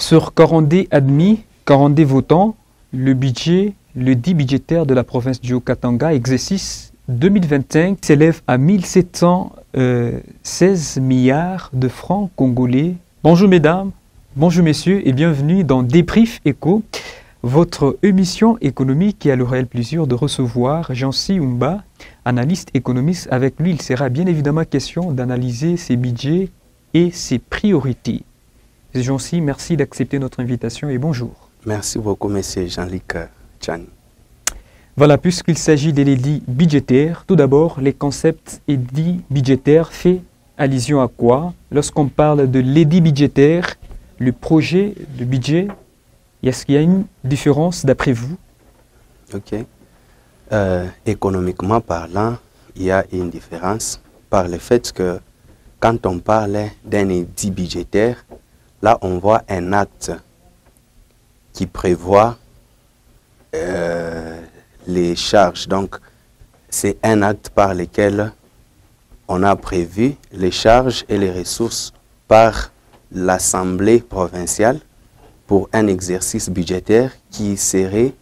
Sur 40 admis, 40 votants, le dit budgétaire de la province du Haut-Katanga, exercice 2025, s'élève à 1716 milliards de francs congolais. Bonjour mesdames, bonjour messieurs et bienvenue dans Débrief Éco, votre émission économique qui a le réel plaisir de recevoir Jancy Oumba, analyste économiste. Avec lui, il sera bien évidemment question d'analyser ses budgets et ses priorités. Jancy, merci d'accepter notre invitation et bonjour. Merci beaucoup, monsieur Jean-Luc Tchani. Voilà, puisqu'il s'agit des l'édits budgétaires, tout d'abord, les concepts édits budgétaires fait allusion à quoi? Lorsqu'on parle de l'édit budgétaire, le projet de budget, est-ce qu'il y a une différence d'après vous? Ok. Économiquement parlant, il y a une différence par le fait que quand on parle d'un édit budgétaire, là on voit un acte qui prévoit les charges. Donc, c'est un acte par lequel on a prévu les charges et les ressources par l'Assemblée provinciale pour un exercice budgétaire qui serait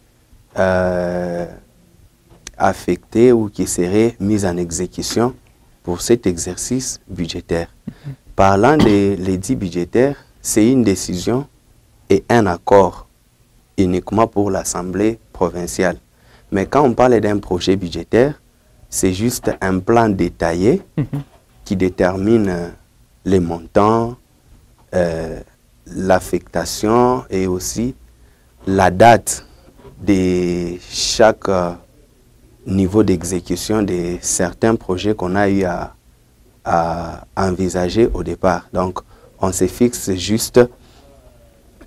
affecté ou qui serait mis en exécution pour cet exercice budgétaire. Parlant de l'édit budgétaire, c'est une décision et un accord uniquement pour l'Assemblée provinciale. Mais quand on parle d'un projet budgétaire, c'est juste un plan détaillé qui détermine les montants, l'affectation et aussi la date de chaque niveau d'exécution de certains projets qu'on a eu à envisager au départ. Donc, on se fixe juste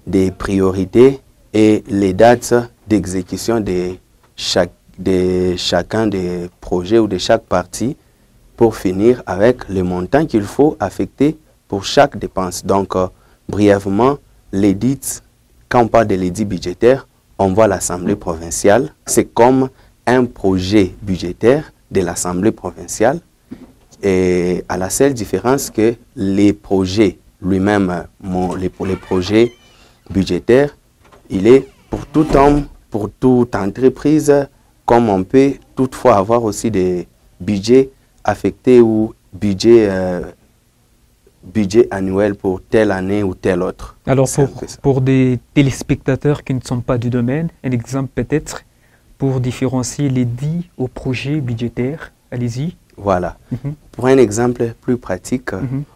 des priorités et les dates d'exécution de chacun des projets ou de chaque partie pour finir avec le montant qu'il faut affecter pour chaque dépense. Donc, brièvement, l'édit, quand on parle de l'édit budgétaire, on voit l'Assemblée provinciale. C'est comme un projet budgétaire de l'Assemblée provinciale, et à la seule différence que les projets lui-même, les projets budgétaires, il est pour tout homme, pour toute entreprise, comme on peut toutefois avoir aussi des budgets affectés ou budget annuel pour telle année ou telle autre. Alors pour des téléspectateurs qui ne sont pas du domaine, un exemple peut-être pour différencier l'édit au projet budgétaire. Allez-y. Voilà. Pour un exemple plus pratique,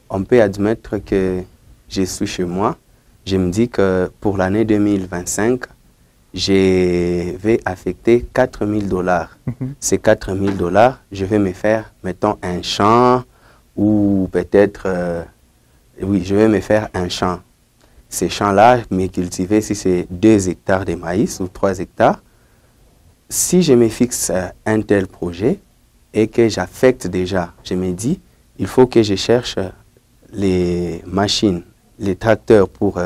on peut admettre que je suis chez moi. Je me dis que pour l'année 2025, je vais affecter 4 000 $. Ces 4 000 $, je vais me faire, mettons, un champ ou peut-être, oui, je vais me faire un champ. Ces champs-là, me cultiver, si c'est 2 hectares de maïs ou 3 hectares, si je me fixe un tel projet et que j'affecte déjà, je me dis, il faut que je cherche les machines, les tracteurs pour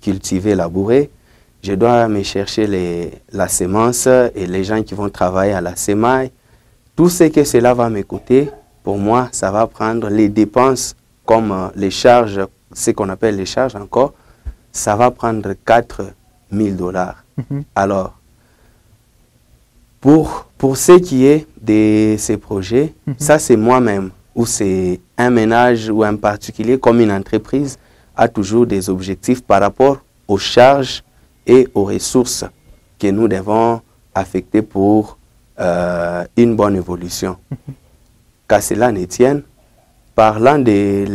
cultiver, labourer. Je dois me chercher la semence et les gens qui vont travailler à la semaille. Tout ce que cela va me coûter, pour moi, ça va prendre les dépenses comme les charges, ce qu'on appelle les charges encore, ça va prendre 4 000 $. Alors, pour ce qui est de ces projets, ça c'est moi-même, ou c'est un ménage ou un particulier, comme une entreprise, a toujours des objectifs par rapport aux charges et aux ressources que nous devons affecter pour une bonne évolution. Qu'à cela ne tienne, parlant de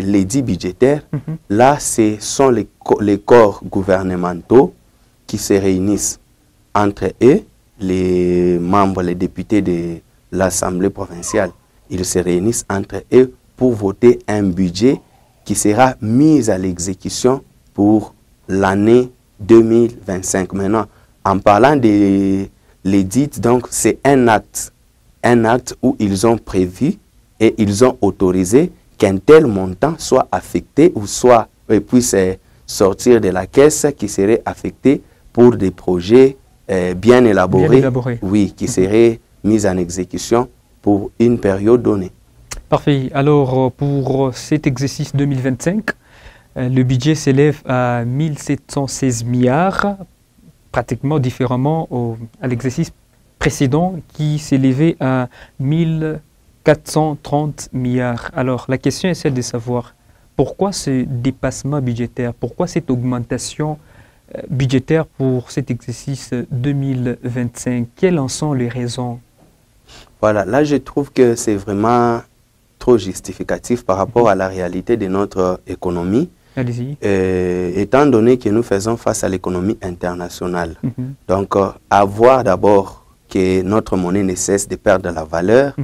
l'édit budgétaire, là, ce sont les corps gouvernementaux qui se réunissent entre eux, les membres, les députés de l'Assemblée provinciale. Ils se réunissent entre eux pour voter un budget qui sera mis à l'exécution pour l'année 2025. Maintenant, en parlant de l'édit, donc c'est un acte où ils ont prévu et ils ont autorisé qu'un tel montant soit affecté ou soit puisse sortir de la caisse qui serait affecté pour des projets bien élaborés, oui, qui seraient mis en exécution pour une période donnée. Parfait. Alors, pour cet exercice 2025, Le budget s'élève à 1716 milliards, pratiquement différemment à l'exercice précédent qui s'élevait à 1430 milliards. Alors la question est celle de savoir pourquoi ce dépassement budgétaire, pourquoi cette augmentation budgétaire pour cet exercice 2025. Quelles en sont les raisons? Voilà, là je trouve que c'est vraiment trop justificatif par rapport à la réalité de notre économie. Allez-y. Étant donné que nous faisons face à l'économie internationale. Donc, avoir d'abord que notre monnaie ne cesse de perdre la valeur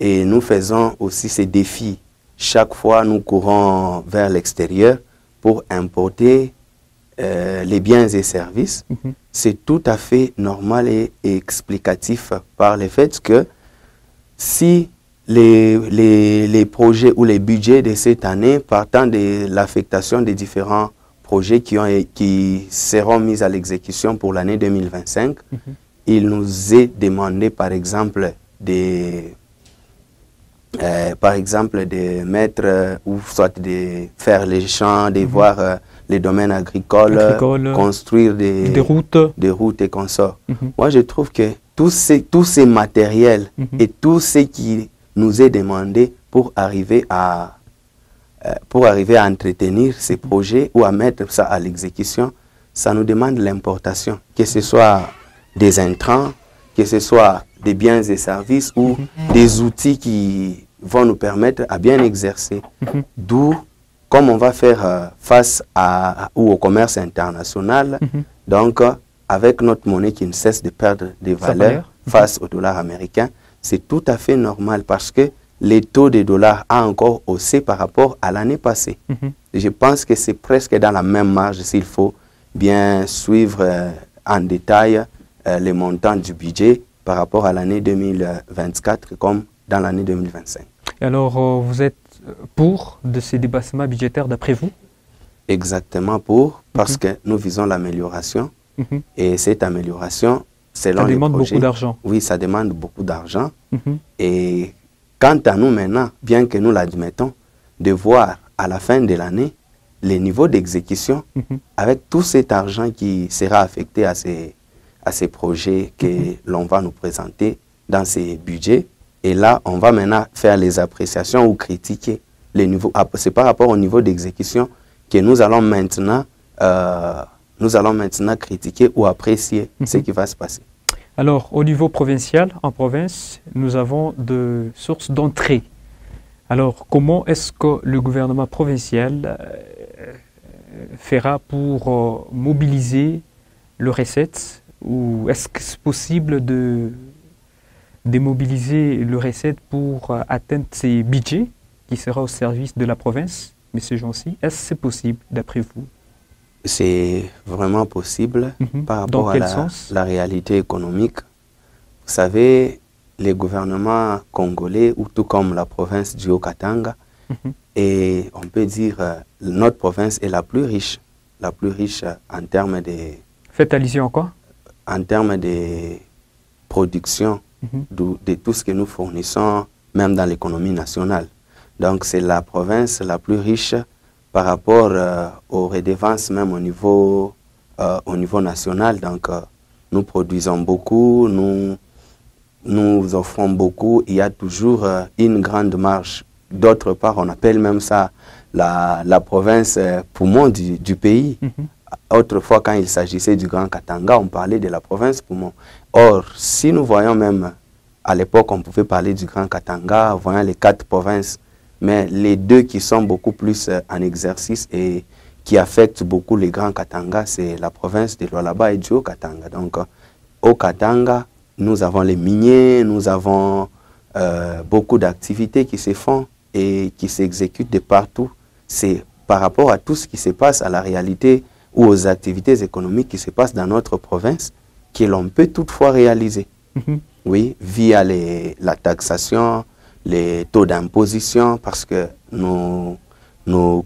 et nous faisons aussi ces défis. Chaque fois, nous courons vers l'extérieur pour importer les biens et services. C'est tout à fait normal et explicatif par le fait que si les projets ou les budgets de cette année, partant de l'affectation des différents projets qui seront mis à l'exécution pour l'année 2025, il nous est demandé, par exemple, de mettre, ou soit de faire les champs, de voir les domaines agricoles, construire des routes et consorts. Moi, je trouve que tous ces matériels et tout ce qui nous est demandé pour arriver à entretenir ces projets ou à mettre ça à l'exécution, ça nous demande l'importation, que ce soit des intrants, que ce soit des biens et services ou des outils qui vont nous permettre à bien exercer. D'où, comme on va faire face au commerce international, donc avec notre monnaie qui ne cesse de perdre des valeurs face au dollar américain, c'est tout à fait normal parce que les taux de dollars a encore haussé par rapport à l'année passée. Je pense que c'est presque dans la même marge s'il faut bien suivre en détail les montants du budget par rapport à l'année 2024 comme dans l'année 2025. Et alors, vous êtes pour de ces dépassements budgétaires d'après vous? Exactement pour, parce que nous visons l'amélioration et cette amélioration, selon ça demande beaucoup d'argent. Oui, ça demande beaucoup d'argent. Et quant à nous maintenant, bien que nous l'admettons, de voir à la fin de l'année les niveaux d'exécution avec tout cet argent qui sera affecté à ces projets que l'on va nous présenter dans ces budgets. Et là, on va maintenant faire les appréciations ou critiquer les niveaux. C'est par rapport au niveau d'exécution que nous allons maintenant critiquer ou apprécier ce qui va se passer. Alors, au niveau provincial, en province, nous avons deux sources d'entrée. Alors, comment est-ce que le gouvernement provincial fera pour mobiliser les recettes? Ou est-ce que c'est possible de mobiliser les recettes pour atteindre ces budgets qui sera au service de la province, M. Jancy? Est-ce que c'est possible d'après vous? C'est vraiment possible par rapport à la réalité économique. Vous savez, les gouvernements congolais, ou tout comme la province du Haut-Katanga, et on peut dire notre province est la plus riche en termes de... Faites allusion à quoi? En termes de production de tout ce que nous fournissons, même dans l'économie nationale. Donc c'est la province la plus riche par rapport aux redevances, même au niveau national. Donc, nous produisons beaucoup, nous offrons beaucoup. Il y a toujours une grande marge. D'autre part, on appelle même ça la province poumon du pays. Autrefois, quand il s'agissait du Grand Katanga, on parlait de la province poumon. Or, si nous voyons même, à l'époque, on pouvait parler du Grand Katanga, voyant les 4 provinces, mais les deux qui sont beaucoup plus en exercice et qui affectent beaucoup les Grands Katanga, c'est la province de Lualaba et du Haut-Katanga. Donc, au Katanga, nous avons les miniers, nous avons beaucoup d'activités qui se font et qui s'exécutent de partout. C'est par rapport à tout ce qui se passe, à la réalité ou aux activités économiques qui se passent dans notre province, que l'on peut toutefois réaliser. Oui, via la taxation, les taux d'imposition, parce que nos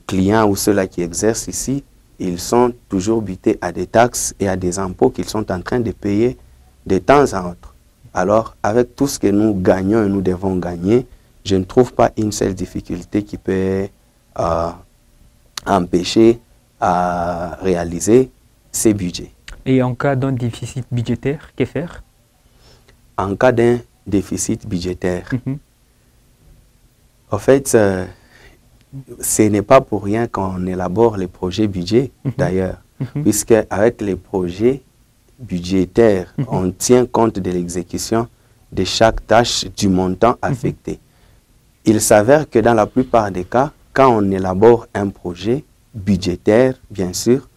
clients ou ceux-là qui exercent ici, ils sont toujours butés à des taxes et à des impôts qu'ils sont en train de payer de temps à autre. Alors, avec tout ce que nous gagnons et nous devons gagner, je ne trouve pas une seule difficulté qui peut empêcher à réaliser ces budgets. Et en cas d'un déficit budgétaire, que faire? En cas d'un déficit budgétaire, en fait, ce n'est pas pour rien qu'on élabore les projets budget, d'ailleurs, puisque avec les projets budgétaires, on tient compte de l'exécution de chaque tâche du montant affecté. Il s'avère que dans la plupart des cas, quand on élabore un projet budgétaire, bien sûr,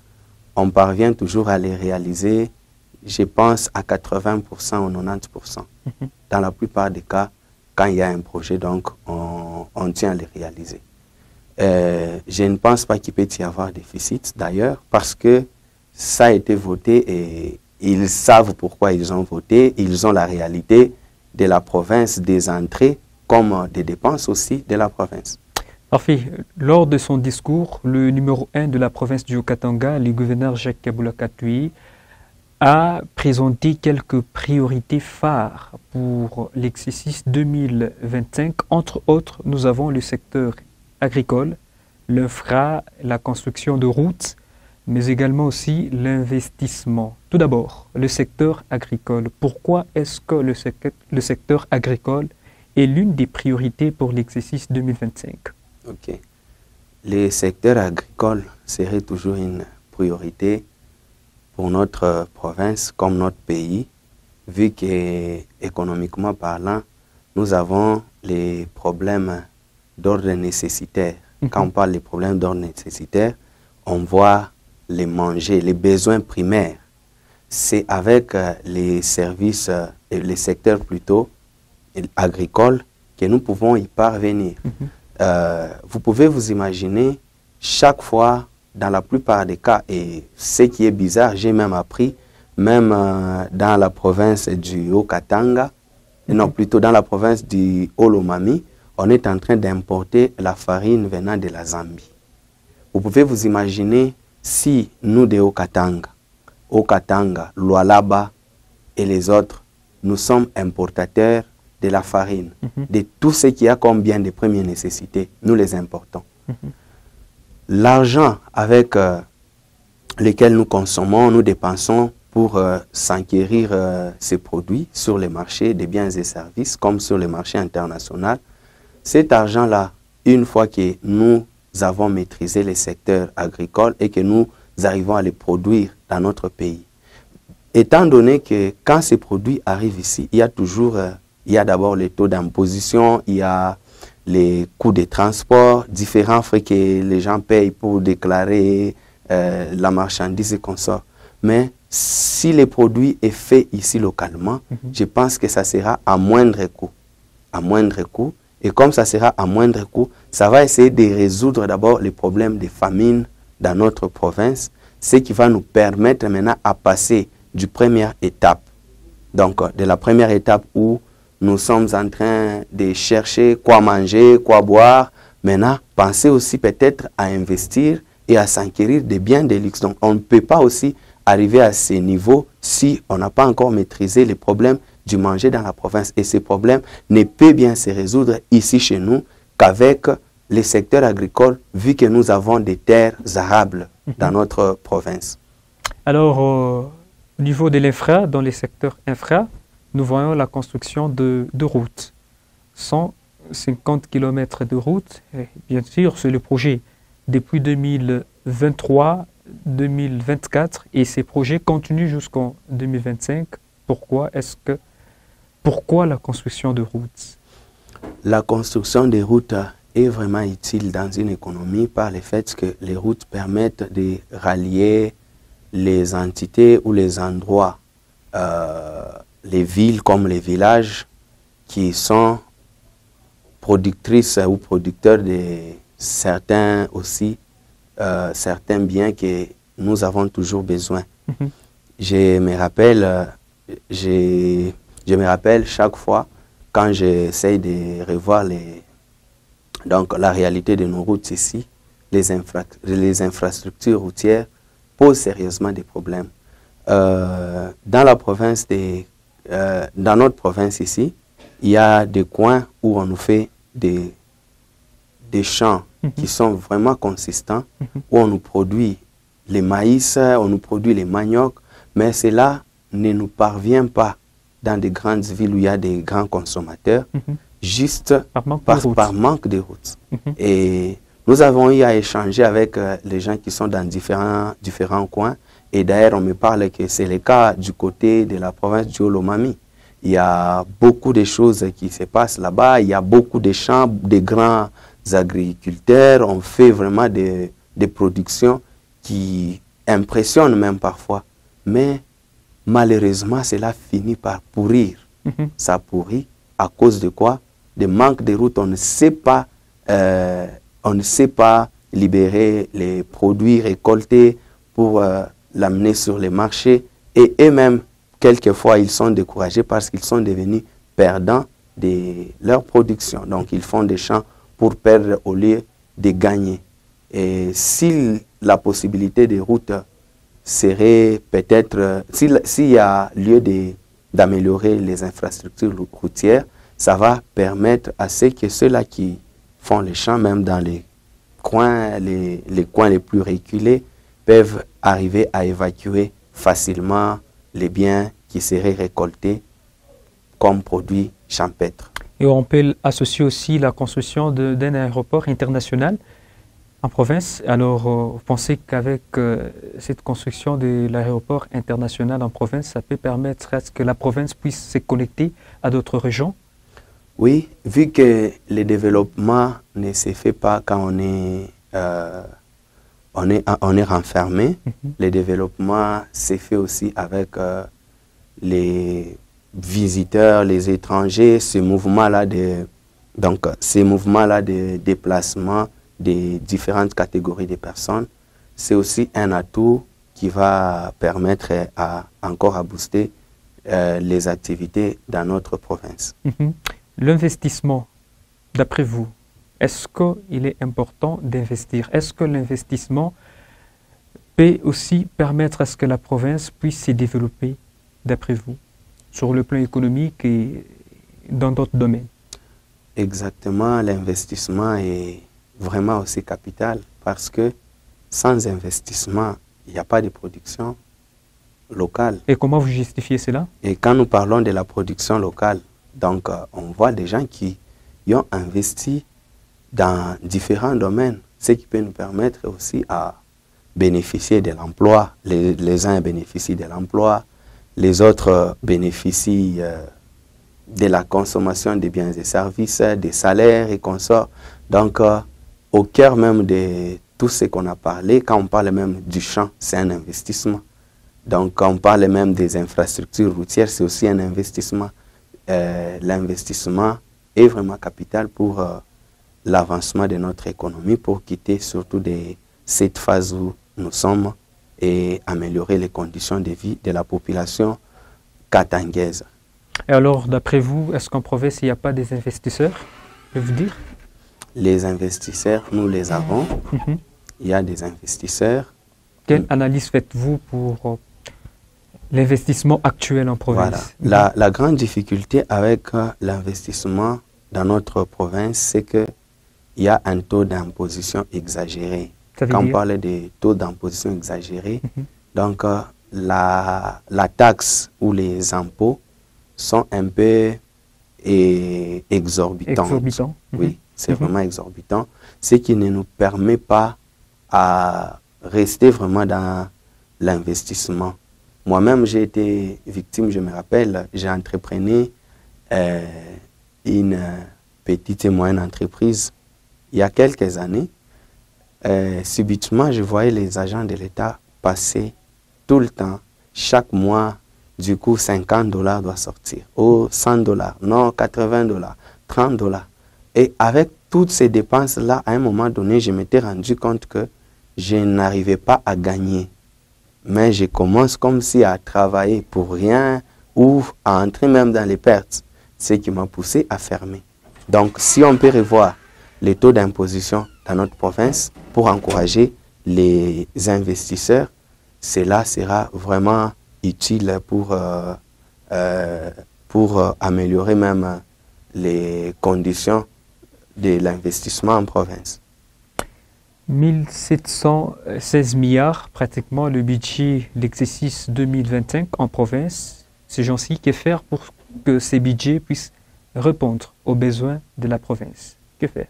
on parvient toujours à les réaliser, je pense, à 80% ou 90%. Dans la plupart des cas, quand il y a un projet, donc, on tient à les réaliser. Je ne pense pas qu'il peut y avoir déficit, d'ailleurs, parce que ça a été voté et ils savent pourquoi ils ont voté, ils ont la réalité de la province, des entrées comme des dépenses aussi de la province. Parfait. Lors de son discours, le numéro 1 de la province du Haut-Katanga, le gouverneur Jacques Kabula Katui, a présenté quelques priorités phares pour l'exercice 2025. Entre autres, nous avons le secteur agricole, l'infra, la construction de routes, mais également aussi l'investissement. Tout d'abord, le secteur agricole. Pourquoi est-ce que le secteur agricole est l'une des priorités pour l'exercice 2025? Ok. Le secteur agricole serait toujours une priorité pour notre province comme notre pays, vu qu'économiquement parlant, nous avons les problèmes d'ordre nécessitaire. Quand on parle des problèmes d'ordre nécessitaire, on voit les manger, les besoins primaires. C'est avec les services, les secteurs plutôt agricoles que nous pouvons y parvenir. Vous pouvez vous imaginer, chaque fois, dans la plupart des cas, et ce qui est bizarre, j'ai même appris, même dans la province du Haut-Katanga, non, plutôt dans la province du Haut-Lomami, on est en train d'importer la farine venant de la Zambie. Vous pouvez vous imaginer si nous de Haut-Katanga, Lualaba et les autres, nous sommes importateurs de la farine, de tout ce qu'il y a comme bien de première nécessité, nous les importons. L'argent avec lequel nous consommons, nous dépensons pour s'enquérir ces produits sur les marchés des biens et services, comme sur les marchés internationaux. Cet argent-là, une fois que nous avons maîtrisé les secteurs agricoles et que nous arrivons à les produire dans notre pays, étant donné que quand ces produits arrivent ici, il y a toujours, il y a d'abord les taux d'imposition, il y a les coûts de transport, différents frais que les gens payent pour déclarer la marchandise et consorts. Mais si le produit est fait ici localement, je pense que ça sera à moindre coût. À moindre coût. Et comme ça sera à moindre coût, ça va essayer de résoudre d'abord les problèmes de famine dans notre province, ce qui va nous permettre maintenant à passer du première étape. Donc, de la première étape où nous sommes en train de chercher quoi manger, quoi boire. Maintenant, pensez aussi peut-être à investir et à s'enquérir des biens de luxe. Donc, on ne peut pas aussi arriver à ces niveaux si on n'a pas encore maîtrisé les problèmes du manger dans la province. Et ces problèmes ne peuvent bien se résoudre ici chez nous qu'avec les secteurs agricoles, vu que nous avons des terres arables dans notre province. Alors, au niveau de l'infra, dans les secteurs infra, nous voyons la construction de routes. 150 km de routes, et bien sûr, c'est le projet depuis 2023-2024 et ces projets continuent jusqu'en 2025. Pourquoi la construction de routes? La construction des routes est vraiment utile dans une économie par le fait que les routes permettent de rallier les entités ou les endroits, les villes comme les villages qui sont productrices ou producteurs de certains biens que nous avons toujours besoin. Je me rappelle chaque fois quand j'essaye de revoir la réalité de nos routes ici, les infrastructures routières posent sérieusement des problèmes. Dans notre province ici, il y a des coins où on nous fait des champs qui sont vraiment consistants, où on nous produit les maïs, on nous produit les maniocs, mais cela ne nous parvient pas dans des grandes villes où il y a des grands consommateurs, juste par manque de routes. Et nous avons eu à échanger avec les gens qui sont dans différents coins, et d'ailleurs on me parle que c'est le cas du côté de la province du Olomami. Il y a beaucoup de choses qui se passent là-bas, il y a beaucoup de champs, de grands agriculteurs, on fait vraiment des productions qui impressionnent même parfois. Mais malheureusement, cela finit par pourrir. Ça pourrit à cause de quoi? De manque de routes. On ne sait pas libérer les produits récoltés pour l'amener sur les marchés. Et eux-mêmes, quelquefois, ils sont découragés parce qu'ils sont devenus perdants de leur production. Donc, ils font des champs pour perdre au lieu de gagner. Et si la possibilité de route serait peut-être, s'il y a lieu d'améliorer les infrastructures routières, ça va permettre à ceux ceux-là qui font les champs, même dans les coins les plus reculés, peuvent arriver à évacuer facilement les biens qui seraient récoltés comme produits champêtres. Et on peut associer aussi la construction d'un aéroport international en province. Alors, vous pensez qu'avec cette construction de l'aéroport international en province, ça peut permettre à ce que la province puisse se connecter à d'autres régions? Oui, vu que le développement ne se fait pas quand on est renfermé, le développement se fait aussi avec les visiteurs, les étrangers, ces mouvements-là de déplacement des différentes catégories de personnes. C'est aussi un atout qui va permettre encore à booster les activités dans notre province. L'investissement, d'après vous, est-ce qu'il est important d'investir? Est-ce que l'investissement peut aussi permettre à ce que la province puisse se développer, d'après vous, sur le plan économique et dans d'autres domaines? Exactement, l'investissement est vraiment aussi capital parce que sans investissement, il n'y a pas de production locale. Et comment vous justifiez cela? Et quand nous parlons de la production locale, donc on voit des gens qui ont investi dans différents domaines, ce qui peut nous permettre aussi à bénéficier de l'emploi. Les uns bénéficient de l'emploi, les autres bénéficient de la consommation des biens et services, des salaires et consorts. Donc, au cœur même de tout ce qu'on a parlé, quand on parle même du champ, c'est un investissement. Donc, quand on parle même des infrastructures routières, c'est aussi un investissement. L'investissement est vraiment capital pour l'avancement de notre économie, pour quitter surtout cette phase où nous sommes et améliorer les conditions de vie de la population katangaise. Et alors, d'après vous, est-ce qu'en province, il n'y a pas des investisseurs, je veux dire? Les investisseurs, nous les avons. Il y a des investisseurs. Quelle analyse faites-vous pour l'investissement actuel en province? Voilà. La grande difficulté avec l'investissement dans notre province, c'est qu'il y a un taux d'imposition exagéré. Quand on parle de taux d'imposition exagéré, donc la taxe ou les impôts sont un peu exorbitants. Oui, c'est vraiment exorbitant. Ce qui ne nous permet pas à rester vraiment dans l'investissement. Moi-même, j'ai été victime, je me rappelle, j'ai entrepris une petite et moyenne entreprise il y a quelques années. Subitement, je voyais les agents de l'État passer tout le temps, chaque mois, du coup, $50 doit sortir. Oh, $100, non, $80, $30. Et avec toutes ces dépenses-là, à un moment donné, je m'étais rendu compte que je n'arrivais pas à gagner. Mais je commence comme si à travailler pour rien ou à entrer même dans les pertes, ce qui m'a poussé à fermer. Donc, si on peut revoir les taux d'imposition dans notre province pour encourager les investisseurs, cela sera vraiment utile pour améliorer même les conditions de l'investissement en province. 1716 milliards, pratiquement le budget de l'exercice 2025 en province. C'est Jancy qui faire pour que ces budgets puissent répondre aux besoins de la province. Que faire?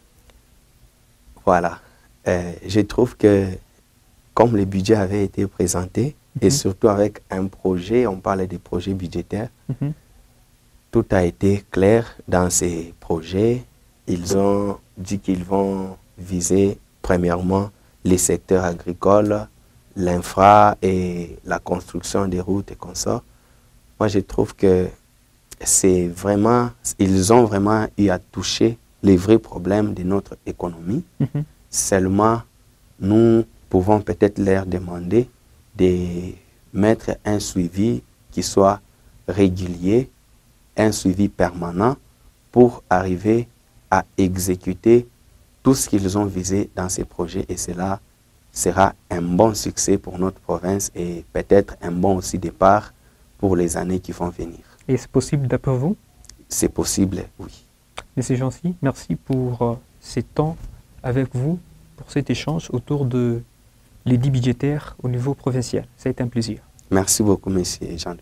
Voilà. Je trouve que comme le budget avait été présenté, et surtout avec un projet, on parlait des projets budgétaires, tout a été clair dans ces projets. Ils ont dit qu'ils vont viser premièrement les secteurs agricoles, l'infra et la construction des routes et consorts. Moi, je trouve que c'est vraiment, ils ont vraiment eu à toucher les vrais problèmes de notre économie. Seulement, nous pouvons peut-être leur demander de mettre un suivi qui soit régulier, un suivi permanent pour arriver à exécuter tout ce qu'ils ont visé dans ces projets, et cela sera un bon succès pour notre province et peut-être un bon aussi départ pour les années qui vont venir. Et c'est possible d'après vous? C'est possible, oui. Monsieur Jancy, merci pour ces temps avec vous, pour cet échange autour de l'édit budgétaire au niveau provincial. Ça a été un plaisir. Merci beaucoup, monsieur Jean-Luc.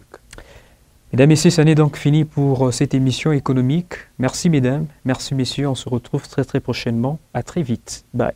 Mesdames, Messieurs, ça n'est donc fini pour cette émission économique. Merci, mesdames. Merci, messieurs. On se retrouve très, très prochainement. À très vite. Bye.